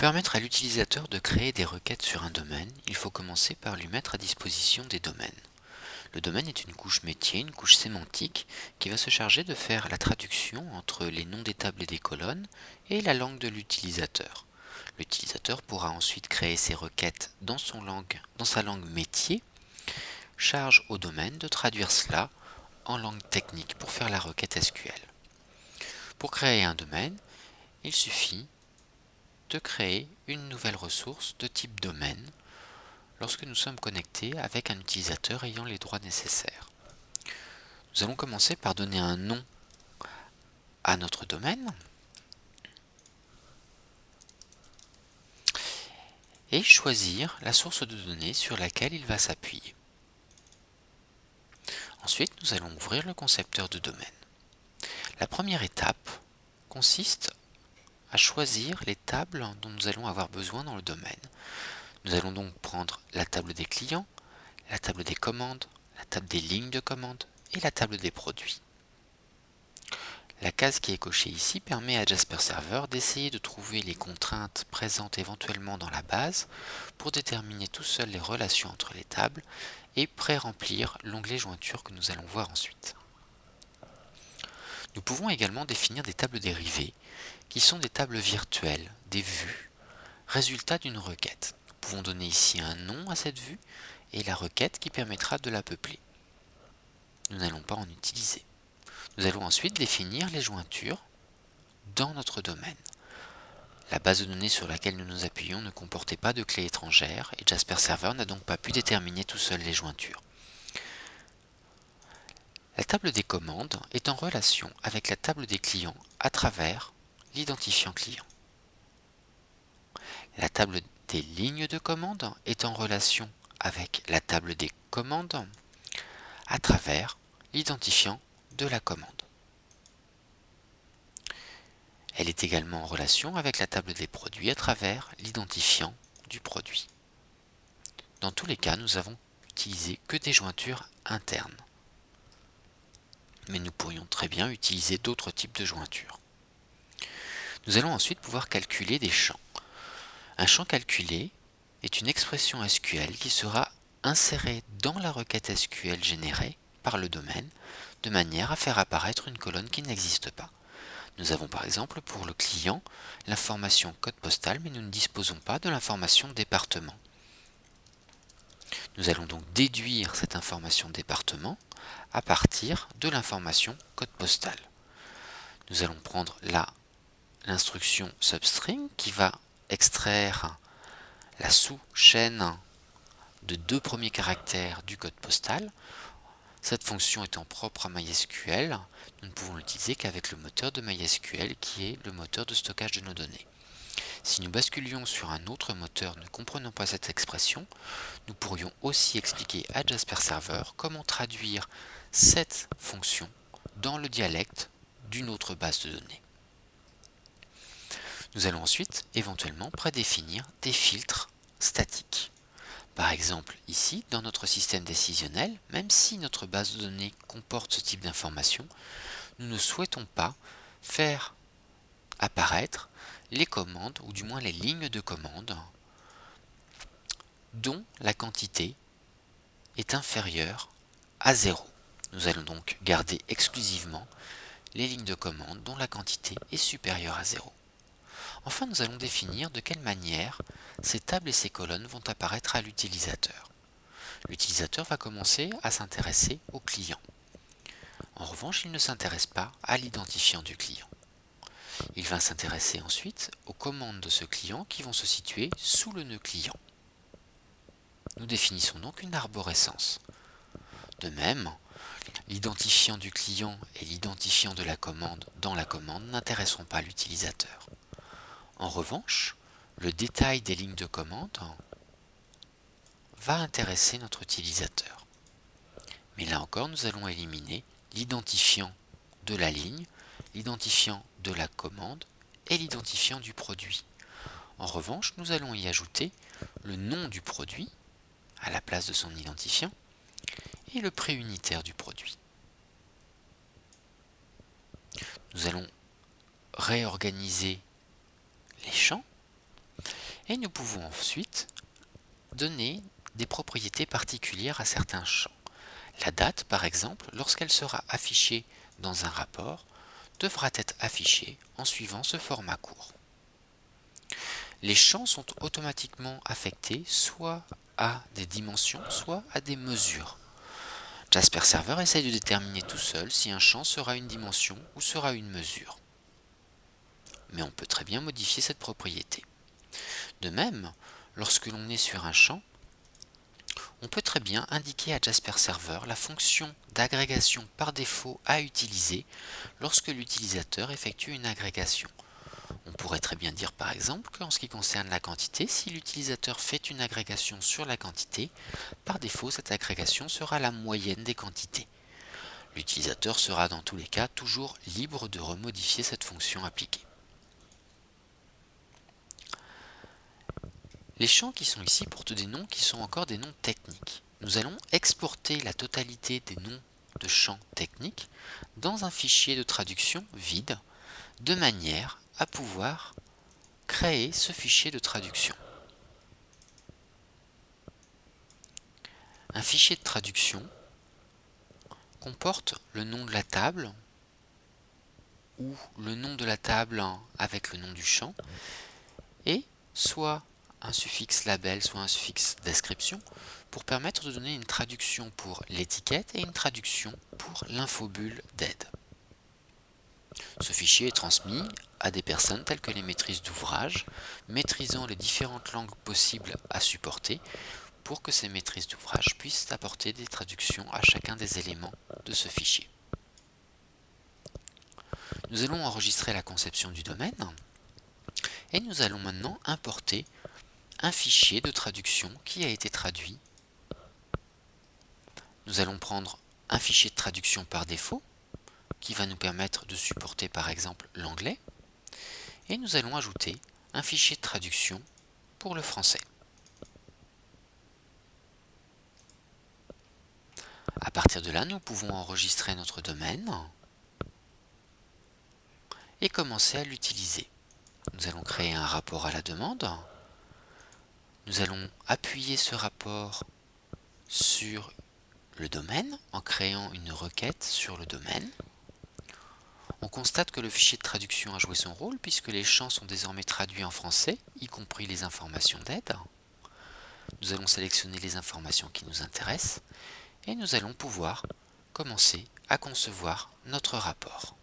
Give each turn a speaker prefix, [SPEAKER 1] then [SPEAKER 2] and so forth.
[SPEAKER 1] permettre à l'utilisateur de créer des requêtes sur un domaine, il faut commencer par lui mettre à disposition des domaines. Le domaine est une couche métier, une couche sémantique, qui va se charger de faire la traduction entre les noms des tables et des colonnes et la langue de l'utilisateur. L'utilisateur pourra ensuite créer ses requêtes dans sa langue métier, charge au domaine de traduire cela en langue technique pour faire la requête SQL. Pour créer un domaine, il suffit de créer une nouvelle ressource de type domaine lorsque nous sommes connectés avec un utilisateur ayant les droits nécessaires. Nous allons commencer par donner un nom à notre domaine et choisir la source de données sur laquelle il va s'appuyer. Ensuite, nous allons ouvrir le concepteur de domaine. La première étape consiste à choisir les tables dont nous allons avoir besoin dans le domaine. Nous allons donc prendre la table des clients, la table des commandes, la table des lignes de commande et la table des produits. La case qui est cochée ici permet à Jasper Server d'essayer de trouver les contraintes présentes éventuellement dans la base pour déterminer tout seul les relations entre les tables et pré-remplir l'onglet jointure que nous allons voir ensuite. Nous pouvons également définir des tables dérivées qui sont des tables virtuelles, des vues, résultat d'une requête. Nous pouvons donner ici un nom à cette vue et la requête qui permettra de la peupler. Nous n'allons pas en utiliser. Nous allons ensuite définir les jointures dans notre domaine. La base de données sur laquelle nous nous appuyons ne comportait pas de clé étrangère et Jasper Server n'a donc pas pu déterminer tout seul les jointures. La table des commandes est en relation avec la table des clients à travers l'identifiant client. La table des lignes de commande est en relation avec la table des commandes à travers l'identifiant de la commande. Elle est également en relation avec la table des produits à travers l'identifiant du produit. Dans tous les cas, nous avons utilisé que des jointures internes. Mais nous pourrions très bien utiliser d'autres types de jointures. Nous allons ensuite pouvoir calculer des champs. Un champ calculé est une expression SQL qui sera insérée dans la requête SQL générée par le domaine de manière à faire apparaître une colonne qui n'existe pas. Nous avons par exemple pour le client l'information code postal, mais nous ne disposons pas de l'information département. Nous allons donc déduire cette information département à partir de l'information code postal. Nous allons prendre là l'instruction substring qui va extraire la sous-chaîne de 2 premiers caractères du code postal. Cette fonction étant propre à MySQL, nous ne pouvons l'utiliser qu'avec le moteur de MySQL qui est le moteur de stockage de nos données. Si nous basculions sur un autre moteur ne comprenant pas cette expression, nous pourrions aussi expliquer à Jasper Server comment traduire cette fonction dans le dialecte d'une autre base de données. Nous allons ensuite éventuellement prédéfinir des filtres statiques. Par exemple, ici, dans notre système décisionnel, même si notre base de données comporte ce type d'information, nous ne souhaitons pas faire apparaître les commandes, ou du moins les lignes de commande, dont la quantité est inférieure à 0. Nous allons donc garder exclusivement les lignes de commande dont la quantité est supérieure à 0. Enfin, nous allons définir de quelle manière ces tables et ces colonnes vont apparaître à l'utilisateur. L'utilisateur va commencer à s'intéresser au client. En revanche, il ne s'intéresse pas à l'identifiant du client. Il va s'intéresser ensuite aux commandes de ce client qui vont se situer sous le nœud client. Nous définissons donc une arborescence. De même, l'identifiant du client et l'identifiant de la commande dans la commande n'intéresseront pas l'utilisateur. En revanche, le détail des lignes de commande va intéresser notre utilisateur. Mais là encore, nous allons éliminer l'identifiant de la ligne, l'identifiant de la commande et l'identifiant du produit. En revanche, nous allons y ajouter le nom du produit à la place de son identifiant et le prix unitaire du produit. Nous allons réorganiser les champs Et nous pouvons ensuite donner des propriétés particulières à certains champs. La date, par exemple, lorsqu'elle sera affichée dans un rapport, devra être affichée en suivant ce format court. Les champs sont automatiquement affectés soit à des dimensions, soit à des mesures. Jasper Server essaye de déterminer tout seul si un champ sera une dimension ou sera une mesure. Mais on peut très bien modifier cette propriété. De même, lorsque l'on est sur un champ, on peut très bien indiquer à Jasper Server la fonction d'agrégation par défaut à utiliser lorsque l'utilisateur effectue une agrégation. On pourrait très bien dire par exemple qu'en ce qui concerne la quantité, si l'utilisateur fait une agrégation sur la quantité, par défaut cette agrégation sera la moyenne des quantités. L'utilisateur sera dans tous les cas toujours libre de remodifier cette fonction appliquée. Les champs qui sont ici portent des noms qui sont encore des noms techniques. Nous allons exporter la totalité des noms de champs techniques dans un fichier de traduction vide, de manière à pouvoir créer ce fichier de traduction. Un fichier de traduction comporte le nom de la table ou le nom de la table avec le nom du champ et soit un suffixe label, soit un suffixe description pour permettre de donner une traduction pour l'étiquette et une traduction pour l'infobulle d'aide. Ce fichier est transmis à des personnes telles que les maîtrises d'ouvrage, maîtrisant les différentes langues possibles à supporter pour que ces maîtrises d'ouvrage puissent apporter des traductions à chacun des éléments de ce fichier. Nous allons enregistrer la conception du domaine et nous allons maintenant importer un fichier de traduction qui a été traduit. Nous allons prendre un fichier de traduction par défaut qui va nous permettre de supporter par exemple l'anglais et nous allons ajouter un fichier de traduction pour le français. À partir de là, nous pouvons enregistrer notre domaine et commencer à l'utiliser. Nous allons créer un rapport à la demande. Nous allons appuyer ce rapport sur le domaine en créant une requête sur le domaine. On constate que le fichier de traduction a joué son rôle puisque les champs sont désormais traduits en français, y compris les informations d'aide. Nous allons sélectionner les informations qui nous intéressent et nous allons pouvoir commencer à concevoir notre rapport.